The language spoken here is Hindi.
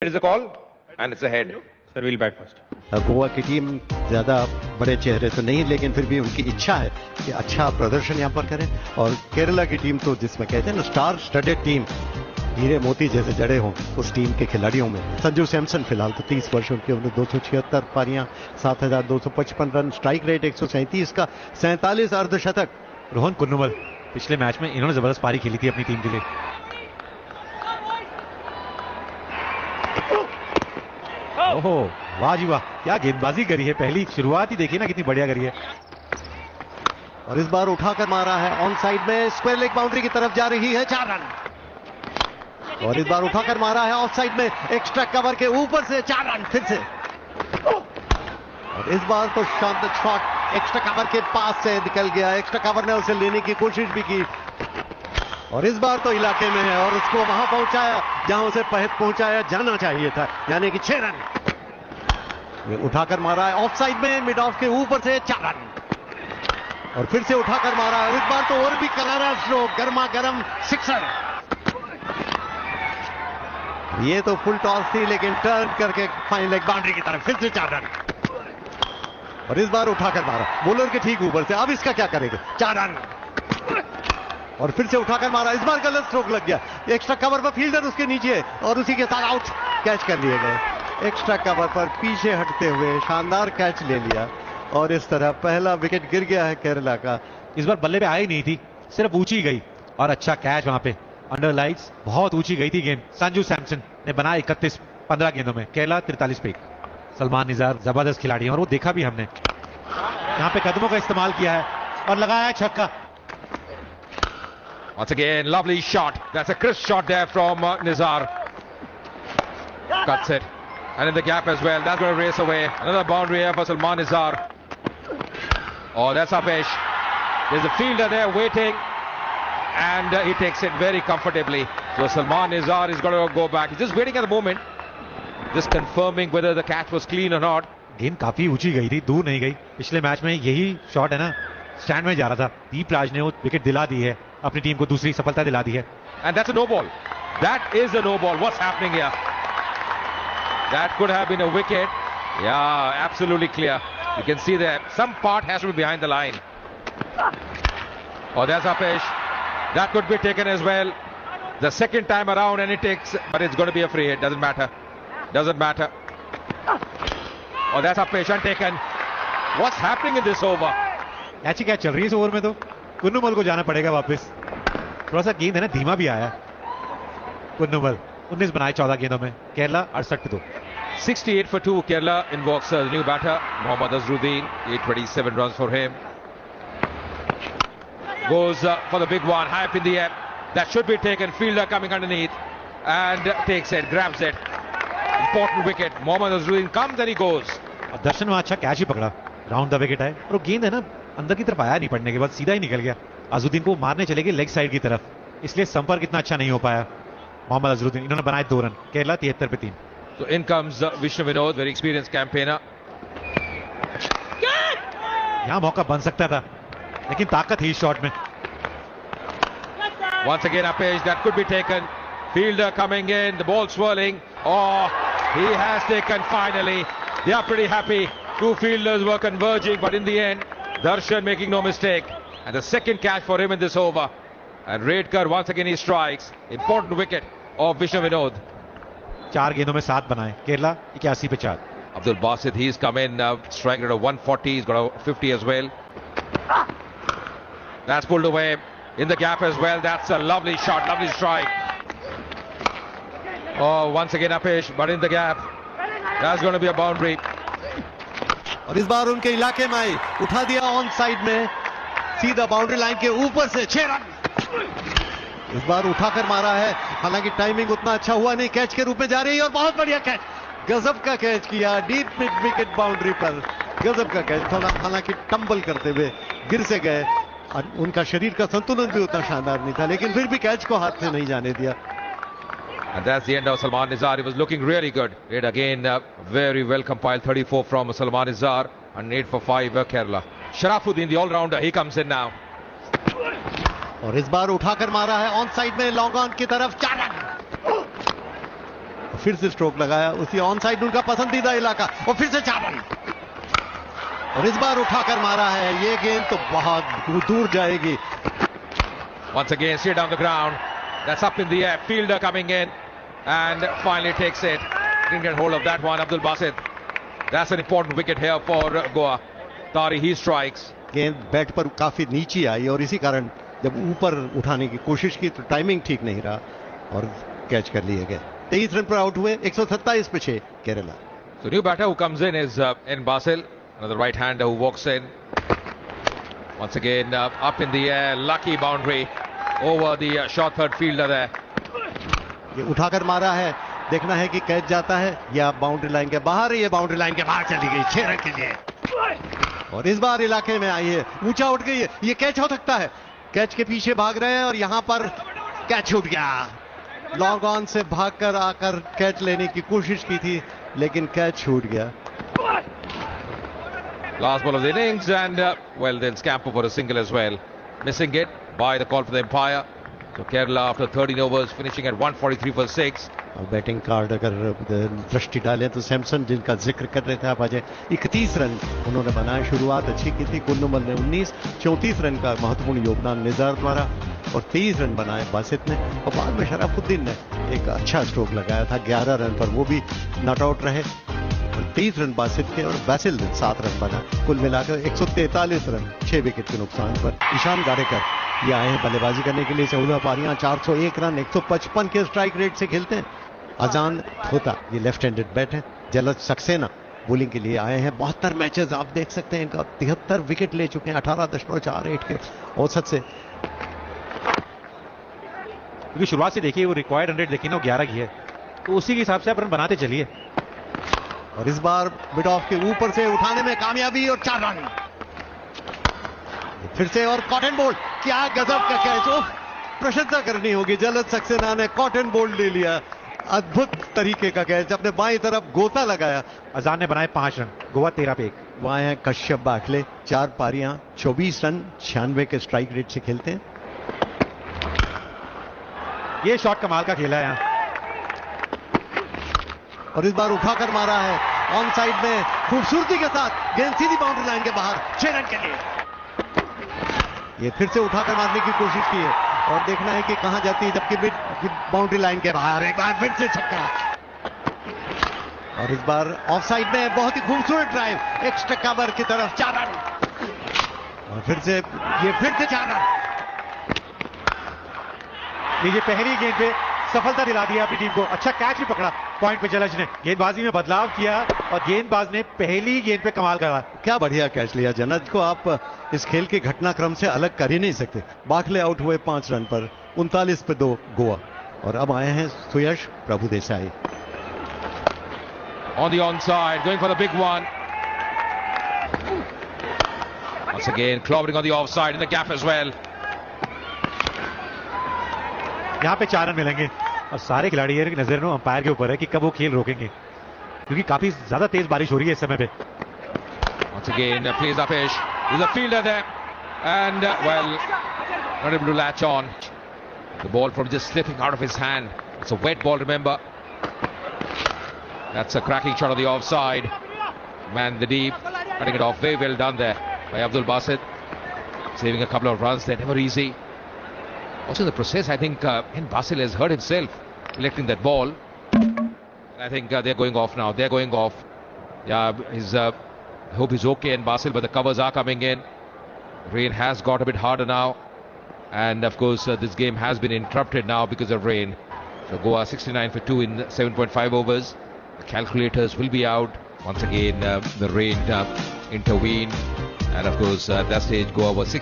Is the call and it's a head. Sir, we'll bat first. Goa की टीम ज्यादा बड़े चेहरे तो नहीं, लेकिन फिर भी उनकी इच्छा है कि अच्छा प्रदर्शन यहाँ पर करें। और केरला की टीम तो जिसमें कहते हैं ना स्टार स्टडेड टीम, हीरे मोती जैसे जड़े हों उस टीम के खिलाड़ियों में। संजू सैमसन फिलहाल तो 30 वर्षों के उन्हें 276 पारियां, 7,255 रन, स्ट्राइक रेट 137 का, 47 अर्धशतक। रोहन कुन्नुमल पिछले मैच में इन्होंने जबरदस्त पारी खेली थी अपनी टीम के लिए। ओहो वाह जी वाह, क्या गेंदबाजी करी है, पहली शुरुआत ही देखी ना कितनी बढ़िया करी है। और इस बार उठाकर मारा है ऑन साइड में, स्क्वायर लेग बाउंड्री की तरफ जा रही है, 4 रन। और इस बार उठाकर मारा है ऑफ साइड में, एक्स्ट्रा कवर के ऊपर से 4 रन फिर से। और इस बार तो शानदार शॉट एक्स्ट्रा कवर के पास से निकल गया, एक्स्ट्रा कवर ने उसे लेने की कोशिश भी की। और इस बार तो इलाके में है और उसको वहां पहुंचाया जहां उसे पहुंचाया जाना चाहिए था, यानी कि 6 रन। ये उठाकर मारा है ऑफ साइड में, मिड ऑफ के ऊपर से 4 रन। और फिर से उठाकर मारा है, इस बार तो और भी करारा स्ट्रोक, गर्मा गर्म सिक्सर। ये तो फुल टॉस थी, लेकिन टर्न करके फाइन लेग बाउंड्री की तरफ फिर से 4 रन। और इस बार उठाकर मारा बॉलर के ठीक ऊपर से, अब इसका क्या करेंगे, 4 रन। और फिर से उठाकर मारा, इस बार गलत स्ट्रोक लग गया, एक्स्ट्रा कवर पर फील्डर उसके नीचे और उसी के साथ आउट, कैच कर लिए गए। एक्स्ट्रा कवर पर पीछे हटते हुए शानदार कैच ले लिया और इस तरह पहला विकेट गिर गया है केरला का। इस बार बल्ले पे आई नहीं थी, सिर्फ ऊंची गई और अच्छा कैच वहां पे अंडर लाइट्स, बहुत ऊंची गई थी गेंद। संजू सैमसन ने बनाया 31 15 गेंदों में, केरला 43 पे। सलमान निजार जबरदस्त खिलाड़ी है और वो देखा भी हमने, यहाँ पे कदमों का इस्तेमाल किया है और लगाया छक्का। Once again, lovely shot. That's a crisp shot there from Nizar. Cuts it. And in the gap as well. That's going to race away. Another boundary here for Salman Nizar. Oh, that's Apesh. There's a fielder there waiting. And he takes it very comfortably. So Salman Nizar is going to go back. He's just waiting at the moment. Just confirming whether the catch was clean or not. गेंद काफी ऊंची गई थी, दूर नहीं गई। पिछले मैच में यही शॉट है ना, स्टैंड में जा रहा था। दीप राज ने वो विकेट दिला दी है, अपनी टीम को दूसरी सफलता दिला दी है। And that's a no ball. That is a no ball. What's happening here? That could have been a wicket. Yeah, absolutely clear. You can see that some part has to be behind the line. Oh, there's Apesh. That could be taken as well. The second time around and it takes, but it's going to be a free hit. Doesn't matter. Doesn't matter. Oh, that's Apesh untaken. What's happening in this over? ऐसी क्या चल रही है इस ओवर में, तो कुन्नुमल को जाना पड़ेगा वापस। थोड़ा सा गेंद है ना धीमा भी आया। कुन्नुमल 19 बनाए 14 गेंदों में, केरला 68 पे 2। 68 for 2. Kerala invokes the new batter Mohammad Azharuddin. 827 runs for him. Goes for the big one, high up in the air. That should be taken. Fielder coming underneath and takes it, grabs it. Important wicket. Mohammad Azharuddin comes and he goes. दर्शन वहां अच्छा कैच ही पकड़ा, राउंड द विकेट है और वो गेंद है ना अंदर की तरफ आया नहीं, पड़ने के बाद सीधा ही निकल गया। अजहरुद्दीन को मारने चले गए लेग साइड की तरफ, इसलिए संपर्क इतना अच्छा नहीं हो पाया। मोहम्मद अजहरुद्दीन, इन्होंने बनाए 2 रन, केरला 73 पे 3। So in comes Vishnu Vinod, very experienced campaigner. यहाँ मौका बन सकता था, लेकिन ताकत ही शॉट में। Once again Apesh, that could be taken. Fielder coming in, the ball swirling. Oh, he has taken finally. They are pretty happy. 2 fielders were converging, but in the end, Darshan making no mistake. And the second catch for him in this over. And Redkar once again he strikes. Important wicket of Vishnu Vinod. 4 गेंदों में 7 बनाए, केरला 81 पे 4। Abdul Basit, he's come in, striking at a 140. He's got a 50 as well. That's pulled away in the gap as well. That's a lovely shot, lovely strike. Oh, once again Apesh, but in the gap. That's going to be a boundary. और इस बार उनके इलाके में आई, उठा दिया ऑन साइड में, सीधा बाउंड्री लाइन के ऊपर से 6 रन। इस बार उठाकर मारा है, हालांकि टाइमिंग उतना अच्छा हुआ नहीं, कैच के रूप में जा रही है और बहुत बढ़िया कैच, गजब का कैच किया डीप मिड विकेट बाउंड्री पर, गजब का कैच। थोड़ा हालांकि टंबल करते हुए गिर से गए और उनका शरीर का संतुलन भी उतना शानदार नहीं था, लेकिन फिर भी कैच को हाथ से नहीं जाने दिया। And that's the end of Salman Nizar. He was looking really good. It again very well compiled. 34 from Salman Nizar and 8 for 5 Kerala. Sharafuddin, the all-rounder, he comes in now. और इस बार उठाकर मारा है ऑन साइड में, लॉन्ग ऑन की तरफ 4 रन। फिर से स्ट्रोक लगाया, उसी ऑन साइड उनका पसंदीदा इलाका, और फिर से 4 रन। और इस बार उठाकर मारा है, ये गेंद तो बहुत दूर जाएगी। Once again, straight down the ground. That's up in the air. Fielder coming in and finally takes it. Didn't get hold of that one, Abdul Basit. That's an important wicket here for Goa. Tari, he strikes. गेंद बैट पर काफी नीचे आई और इसी कारण जब ऊपर उठाने की कोशिश की तो टाइमिंग ठीक नहीं रहा और कैच कर लिए गए। 23 रन पर आउट हुए, 127 पे 6 Kerala. So new batter who comes in is N. Basil, another right-hander who walks in. Once again up in the air, lucky boundary over the short third fielder there. ये उठाकर मारा है, देखना है कि कैच जाता है या बाउंड्री लाइन के बाहर। ये बाउंड्री लाइन के बाहर चली गई 6 रन के लिए। और इस बार इलाके में आई है, ऊंचा उठ गई है, ये कैच हो सकता है। कैच के पीछे भाग रहे हैं और यहां पर कैच छूट गया। लॉन्ग ऑन से भागकर आकर कैच लेने की कोशिश की थी लेकिन कैच छूट गया। Last ball of the innings and well then scamper for a single as well. Missing it by the call for the umpire. So Kerala after 13 overs finishing at 143 for 6. और बैटिंग कार्ड अगर दृष्टि डालें तो सैमसन जिनका जिक्र कर रहे थे आप अजय, 31 रन उन्होंने बनाए। शुरुआत अच्छी की थी, कुल्लुमल ने 19, 34 रन का महत्वपूर्ण योगदान निज़ार द्वारा और 23 रन बनाए बासित ने। और बाद में शराफुद्दीन ने एक अच्छा स्ट्रोक लगाया था 11 रन पर, वो भी नॉट आउट रहे। 23 रन बासित के और बैसिल ने 7 रन बना। कुल मिलाकर 143 रन 6 विकेट के नुकसान पर। ईशान गारेकर ये आए हैं बल्लेबाजी करने के लिए। 14 पारियां, 401 रन, 155 के स्ट्राइक रेट से खेलते हैं। अजान थोता ये लेफ्ट हैंडेड बैट है। जलज सक्सेना बॉलिंग के लिए आए हैं। 72 मैचेस आप देख सकते हैं इनका, 73 विकेट ले चुके हैं 18.48 के औसत से। क्योंकि शुरुआत से देखिए वो रिक्वायर्ड 100 देखिए ना 11 की है, तो उसी के हिसाब से आप रन बनाते चलिए। और इस बार मिड ऑफ के ऊपर से उठाने में कामयाबी और 4 रन। फिर से और कॉटन बोल्ड, क्या गजब का कैच, प्रशंसा करनी होगी। जलज सक्सेना ने कॉटन बोल्ड ले लिया, अद्भुत तरीके का कैच, अपने बाईं तरफ गोता लगाया। अजान ने बनाए 5 रन, गोवा 13 पे 1। वहां है कश्यप बाटले, 4 पारियां, 24 रन, 96 के स्ट्राइक रेट से खेलते हैं। ये शॉट कमाल का खेला है यहाँ। और इस बार उठाकर मारा है ऑन साइड में खूबसूरती के साथ, गेंद सीधी बाउंड्री लाइन के बाहर 6 रन के लिए। ये फिर से उठाकर मारने की कोशिश की है और देखना है कि कहां जाती है, जबकि मिड बाउंड्री लाइन के बाहर एक बार फिर से छक्का। और इस बार ऑफ साइड में बहुत ही खूबसूरत ड्राइव, एक्स्ट्रा कवर की तरफ 4 रन। और फिर से 4 रन। ये पहली गेंद पे सफलता दिला दिया अपनी टीम को। अच्छा कैच भी पकड़ा पॉइंट पे जलज ने, गेंदबाजी में बदलाव किया और गेंदबाज ने पहली गेंद पे कमाल करा। क्या बढ़िया कैच लिया। जलज को आप इस खेल के घटनाक्रम से अलग कर ही नहीं सकते। बाटले आउट हुए 5 रन पर, 39 पे 2 गोवा। और अब आए हैं सुयश Prabhudesai. On the onside, going for the big one. Once again, clobbering on the offside in the gap as well. यहाँ पे 4 रन मिलेंगे और सारे खिलाड़ी की नजर नो अंपायर के ऊपर है कि कब वो खेल रोकेंगे, क्योंकि काफी ज्यादा तेज बारिश हो रही है इस समय पे। Once again, plays up ish. There's a fielder there, and well, not able to latch on. The ball from just slipping out of his hand. It's a wet ball, remember. That's a cracking shot of the offside. Man, the deep, cutting it off. Very well done there by Abdul Basit. Saving a couple of runs. They're never easy. Also in the process, I think N. Basil has hurt himself collecting that ball. And I think they're going off now. They're going off. Yeah, I hope he's okay, N. Basil, but the covers are coming in. Rain has got a bit harder now. And of course, this game has been interrupted now because of rain. So Goa 69 for 2 in 7.5 overs. The calculators will be out. Once again, the rain intervened. And of course, at that stage, Goa was 60.